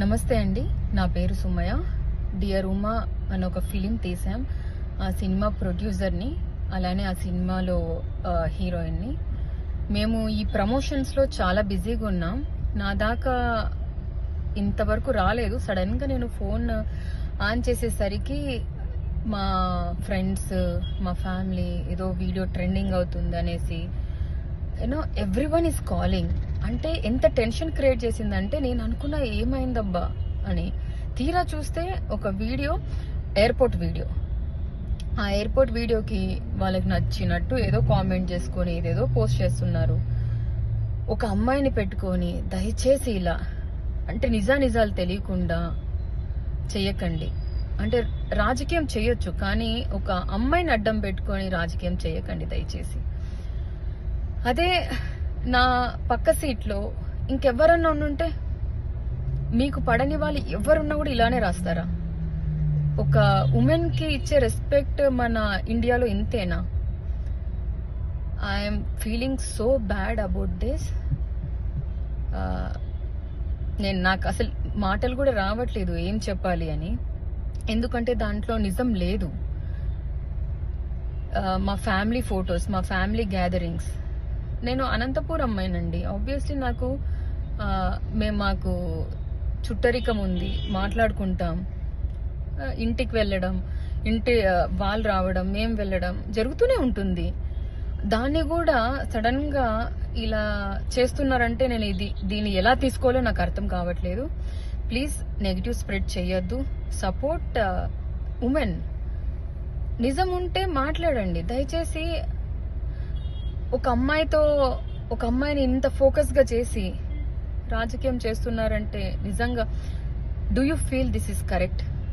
నమస్తే అండి. నా పేరు సుమయ. డియర్ ఉమా అని ఒక ఫిలిం తీసాం. ఆ సినిమా ప్రొడ్యూసర్ని, అలానే ఆ సినిమాలో హీరోయిన్ని. మేము ఈ ప్రమోషన్స్లో చాలా బిజీగా ఉన్నాం. నా దాకా ఇంతవరకు రాలేదు. సడన్గా నేను ఫోన్ ఆన్ చేసేసరికి మా ఫ్రెండ్స్, మా ఫ్యామిలీ ఏదో వీడియో ట్రెండింగ్ అవుతుంది అనేసి ఎవ్రీవన్ ఈస్ కాలింగ్. అంటే ఎంత టెన్షన్ క్రియేట్ చేసిందంటే నేను అనుకున్నా ఏమైందబ్బా అని. తీరా చూస్తే ఒక వీడియో, ఎయిర్పోర్ట్ వీడియో. ఆ ఎయిర్పోర్ట్ వీడియోకి వాళ్ళకి నచ్చినట్టు ఏదో కామెంట్ చేసుకొని ఏదేదో పోస్ట్ చేస్తున్నారు. ఒక అమ్మాయిని పెట్టుకొని దయచేసి ఇలా అంటే నిజాలు తెలియకుండా చెయ్యకండి. అంటే రాజకీయం చేయొచ్చు, కానీ ఒక అమ్మాయిని అడ్డం పెట్టుకొని రాజకీయం చేయకండి దయచేసి. అదే నా పక్క సీట్లో ఇంకెవరన్నా ఉండుంటే, మీకు పడని వాళ్ళు ఎవరున్నా కూడా ఇలానే రాస్తారా? ఒక ఉమెన్ కి ఇచ్చే రెస్పెక్ట్ మన ఇండియాలో ఇంతేనా? I'm feeling so bad about this. నాకు అసలు మాటలు కూడా రావట్లేదు ఏం చెప్పాలి అని. ఎందుకంటే దాంట్లో నిజం లేదు. మా ఫ్యామిలీ ఫొటోస్, మా ఫ్యామిలీ గ్యాదరింగ్స్. నేను అనంతపూర్ అమ్మాయినండి. ఆబ్వియస్లీ మాకు చుట్టరికం ఉంది, మాట్లాడుకుంటాం, ఇంటికి వెళ్ళడం, వాళ్ళు రావడం, మేము వెళ్ళడం జరుగుతూనే ఉంటుంది. దాన్ని కూడా సడన్ గా ఇలా చేస్తున్నారంటే నేను దీన్ని ఎలా తీసుకోవాలో నాకు అర్థం కావట్లేదు. ప్లీజ్ నెగిటివ్ స్ప్రెడ్ చేయొద్దు. Support women. నిజం ఉంటే మాట్లాడండి దయచేసి. ఒక అమ్మాయిని ఇంత ఫోకస్ గా చేసి రాజకీయం చేస్తున్నారంటే నిజంగా do you feel this is correct?